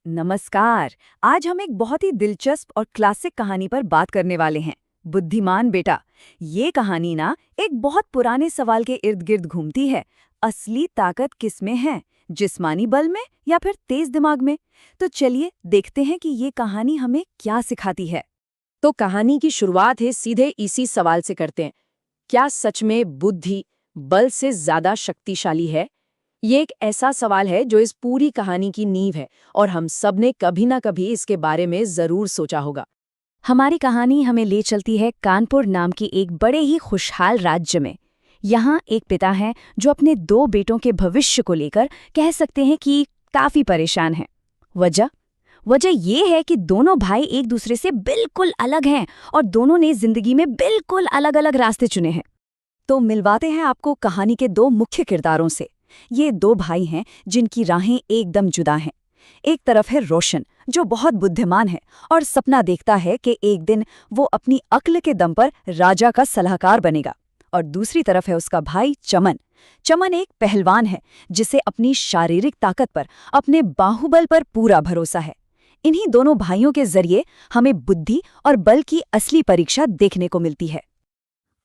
नमस्कार। आज हम एक बहुत ही दिलचस्प और क्लासिक कहानी पर बात करने वाले हैं, बुद्धिमान बेटा। ये कहानी ना एक बहुत पुराने सवाल के इर्द गिर्द घूमती है। असली ताकत किस में है, जिस्मानी बल में या फिर तेज दिमाग में? तो चलिए देखते हैं कि ये कहानी हमें क्या सिखाती है। तो कहानी की शुरुआत है सीधे इसी सवाल से करते हैं। क्या सच में बुद्धि बल से ज्यादा शक्तिशाली है? ये एक ऐसा सवाल है जो इस पूरी कहानी की नींव है और हम सब ने कभी ना कभी इसके बारे में जरूर सोचा होगा। हमारी कहानी हमें ले चलती है कानपुर नाम की एक बड़े ही खुशहाल राज्य में। यहाँ एक पिता है जो अपने दो बेटों के भविष्य को लेकर कह सकते हैं कि काफी परेशान है। वजह ये है कि दोनों भाई एक दूसरे से बिल्कुल अलग हैं और दोनों ने जिंदगी में बिल्कुल अलग अलग रास्ते चुने हैं। तो मिलवाते हैं आपको कहानी के दो मुख्य किरदारों से। ये दो भाई हैं जिनकी राहें एकदम जुदा हैं। एक तरफ है रोशन, जो बहुत बुद्धिमान है और सपना देखता है कि एक दिन वो अपनी अक्ल के दम पर राजा का सलाहकार बनेगा। और दूसरी तरफ है उसका भाई चमन। चमन एक पहलवान है जिसे अपनी शारीरिक ताकत पर, अपने बाहुबल पर पूरा भरोसा है। इन्हीं दोनों भाइयों के जरिए हमें बुद्धि और बल की असली परीक्षा देखने को मिलती है।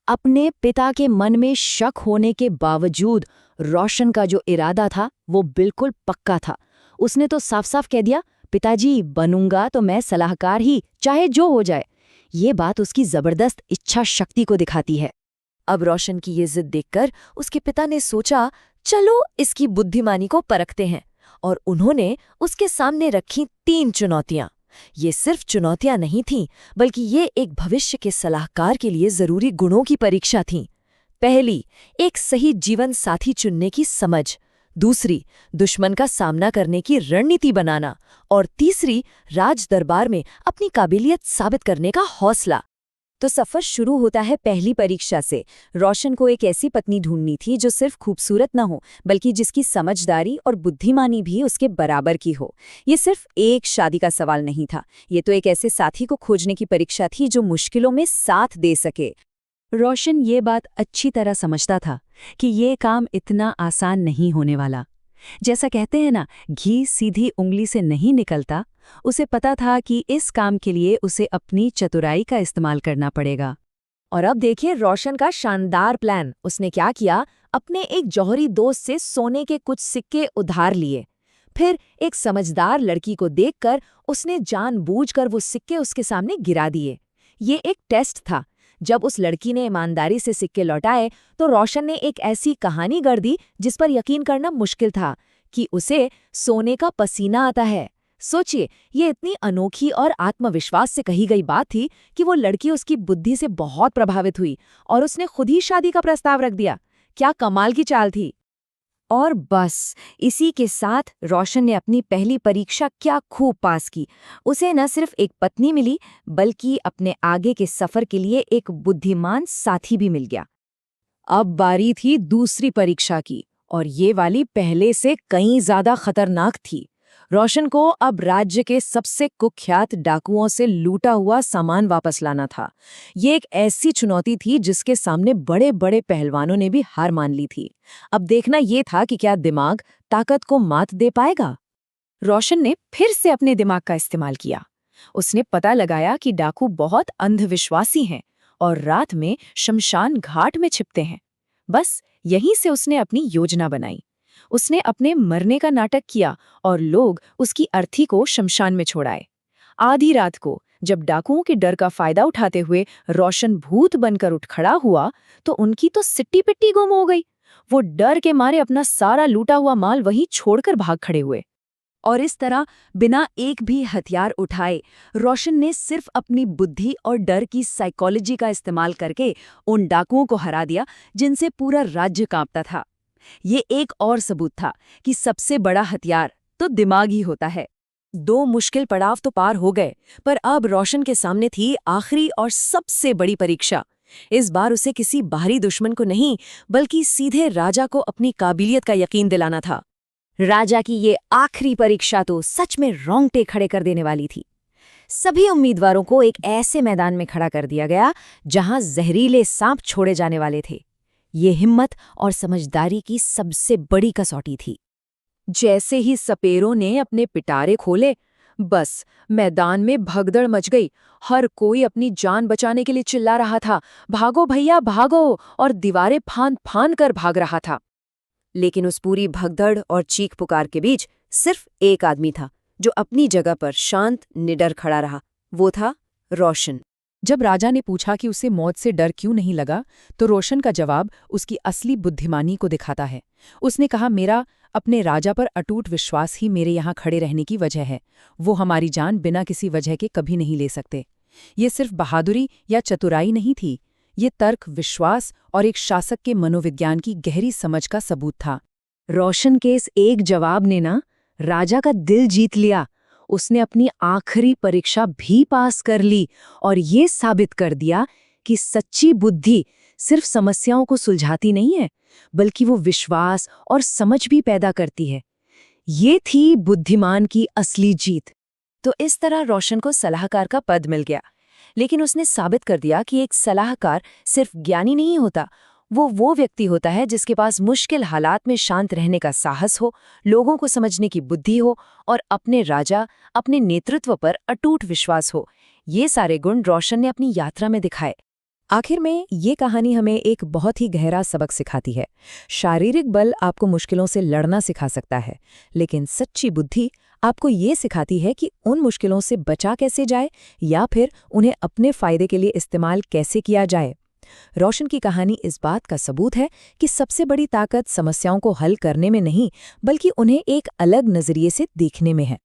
अपने पिता के मन में शक होने के बावजूद रोशन का जो इरादा था वो बिल्कुल पक्का था। उसने तो साफ साफ कह दिया, पिताजी बनूंगा तो मैं सलाहकार ही, चाहे जो हो जाए। ये बात उसकी जबरदस्त इच्छा शक्ति को दिखाती है। अब रोशन की ये जिद देखकर उसके पिता ने सोचा, चलो इसकी बुद्धिमानी को परखते हैं। और उन्होंने उसके सामने रखी 3 चुनौतियां। ये सिर्फ चुनौतियां नहीं थीं, बल्कि ये एक भविष्य के सलाहकार के लिए जरूरी गुणों की परीक्षा थीं। पहली, एक सही जीवन साथी चुनने की समझ। दूसरी, दुश्मन का सामना करने की रणनीति बनाना। और तीसरी, राज दरबार में अपनी काबिलियत साबित करने का हौसला। तो सफर शुरू होता है पहली परीक्षा से। रोशन को एक ऐसी पत्नी ढूंढनी थी जो सिर्फ खूबसूरत न हो, बल्कि जिसकी समझदारी और बुद्धिमानी भी उसके बराबर की हो। ये सिर्फ एक शादी का सवाल नहीं था, ये तो एक ऐसे साथी को खोजने की परीक्षा थी जो मुश्किलों में साथ दे सके। रोशन ये बात अच्छी तरह समझता था कि ये काम इतना आसान नहीं होने वाला। जैसा कहते हैं ना, घी सीधी उंगली से नहीं निकलता। उसे पता था कि इस काम के लिए उसे अपनी चतुराई का इस्तेमाल करना पड़ेगा। और अब देखिए रोशन का शानदार प्लान। उसने क्या किया, अपने एक जौहरी दोस्त से सोने के कुछ सिक्के उधार लिए। फिर एक समझदार लड़की को देखकर उसने जानबूझकर वो सिक्के उसके सामने गिरा दिए। ये एक टेस्ट था। जब उस लड़की ने ईमानदारी से सिक्के लौटाए तो रोशन ने एक ऐसी कहानी गढ़ दी जिस पर यकीन करना मुश्किल था, कि उसे सोने का पसीना आता है। सोचिए, ये इतनी अनोखी और आत्मविश्वास से कही गई बात थी कि वो लड़की उसकी बुद्धि से बहुत प्रभावित हुई और उसने खुद ही शादी का प्रस्ताव रख दिया। क्या कमाल की चाल थी। और बस इसी के साथ रोशन ने अपनी पहली परीक्षा क्या खूब पास की। उसे न सिर्फ एक पत्नी मिली, बल्कि अपने आगे के सफर के लिए एक बुद्धिमान साथी भी मिल गया। अब बारी थी दूसरी परीक्षा की, और ये वाली पहले से कहीं ज्यादा खतरनाक थी। रोशन को अब राज्य के सबसे कुख्यात डाकुओं से लूटा हुआ सामान वापस लाना था। ये एक ऐसी चुनौती थी जिसके सामने बड़े बड़े पहलवानों ने भी हार मान ली थी। अब देखना ये था कि क्या दिमाग ताकत को मात दे पाएगा। रोशन ने फिर से अपने दिमाग का इस्तेमाल किया। उसने पता लगाया कि डाकू बहुत अंधविश्वासी हैं और रात में शमशान घाट में छिपते हैं। बस यहीं से उसने अपनी योजना बनाई। उसने अपने मरने का नाटक किया और लोग उसकी अर्थी को शमशान में छोड़ाए। आधी रात को जब डाकुओं के डर का फायदा उठाते हुए रोशन भूत बनकर उठ खड़ा हुआ, तो उनकी तो सिट्टी पिट्टी गुम हो गई। वो डर के मारे अपना सारा लूटा हुआ माल वहीं छोड़कर भाग खड़े हुए। और इस तरह बिना एक भी हथियार उठाए रोशन ने सिर्फ अपनी बुद्धि और डर की साइकोलॉजी का इस्तेमाल करके उन डाकुओं को हरा दिया जिनसे पूरा राज्य कांपता था। ये एक और सबूत था कि सबसे बड़ा हथियार तो दिमाग ही होता है। 2 मुश्किल पड़ाव तो पार हो गए, पर अब रोशन के सामने थी आखिरी और सबसे बड़ी परीक्षा। इस बार उसे किसी बाहरी दुश्मन को नहीं, बल्कि सीधे राजा को अपनी काबिलियत का यकीन दिलाना था। राजा की ये आखिरी परीक्षा तो सच में रोंगटे खड़े कर देने वाली थी। सभी उम्मीदवारों को एक ऐसे मैदान में खड़ा कर दिया गया जहां जहरीले सांप छोड़े जाने वाले थे। ये हिम्मत और समझदारी की सबसे बड़ी कसौटी थी। जैसे ही सपेरों ने अपने पिटारे खोले, बस मैदान में भगदड़ मच गई। हर कोई अपनी जान बचाने के लिए चिल्ला रहा था, भागो भैया भागो, और दीवारें फांद फांद कर भाग रहा था। लेकिन उस पूरी भगदड़ और चीख पुकार के बीच सिर्फ एक आदमी था जो अपनी जगह पर शांत निडर खड़ा रहा। वो था रोशन। जब राजा ने पूछा कि उसे मौत से डर क्यों नहीं लगा, तो रोशन का जवाब उसकी असली बुद्धिमानी को दिखाता है। उसने कहा, मेरा अपने राजा पर अटूट विश्वास ही मेरे यहाँ खड़े रहने की वजह है। वो हमारी जान बिना किसी वजह के कभी नहीं ले सकते। ये सिर्फ बहादुरी या चतुराई नहीं थी, ये तर्क, विश्वास और एक शासक के मनोविज्ञान की गहरी समझ का सबूत था। रोशन के इस एक जवाब ने ना राजा का दिल जीत लिया। उसने अपनी आखिरी परीक्षा भी पास कर ली और ये साबित कर दिया कि सच्ची बुद्धि सिर्फ समस्याओं को सुलझाती नहीं है, बल्कि वो विश्वास और समझ भी पैदा करती है। ये थी बुद्धिमान की असली जीत। तो इस तरह रोशन को सलाहकार का पद मिल गया, लेकिन उसने साबित कर दिया कि एक सलाहकार सिर्फ ज्ञानी नहीं होता, वो व्यक्ति होता है जिसके पास मुश्किल हालात में शांत रहने का साहस हो, लोगों को समझने की बुद्धि हो और अपने राजा, अपने नेतृत्व पर अटूट विश्वास हो। ये सारे गुण रोशन ने अपनी यात्रा में दिखाए। आखिर में ये कहानी हमें एक बहुत ही गहरा सबक सिखाती है। शारीरिक बल आपको मुश्किलों से लड़ना सिखा सकता है, लेकिन सच्ची बुद्धि आपको ये सिखाती है कि उन मुश्किलों से बचा कैसे जाए या फिर उन्हें अपने फायदे के लिए इस्तेमाल कैसे किया जाए। रोशन की कहानी इस बात का सबूत है कि सबसे बड़ी ताकत समस्याओं को हल करने में नहीं, बल्कि उन्हें एक अलग नजरिए से देखने में है।